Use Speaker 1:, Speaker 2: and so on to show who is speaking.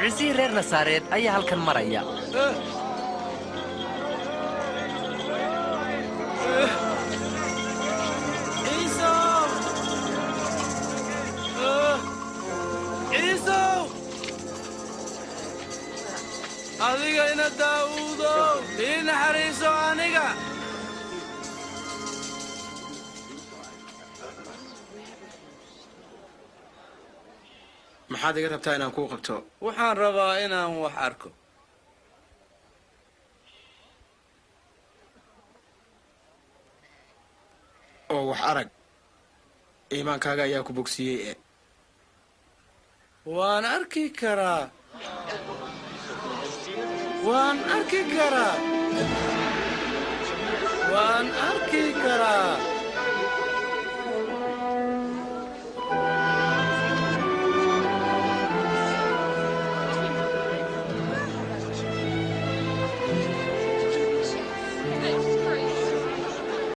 Speaker 1: عيسي رير نصاريد أي هالكن مريا
Speaker 2: عيسو أذيك إن داوودو إن حريصو أنيك
Speaker 3: maxaad iga rabtaa inaan kuu qabto
Speaker 2: waxaan rabaa inaan wax arko
Speaker 3: oo wax arag iimaankaaga ayaa ku bogsiiyey
Speaker 2: waan arki karaa waan arki karaa waan arki karaa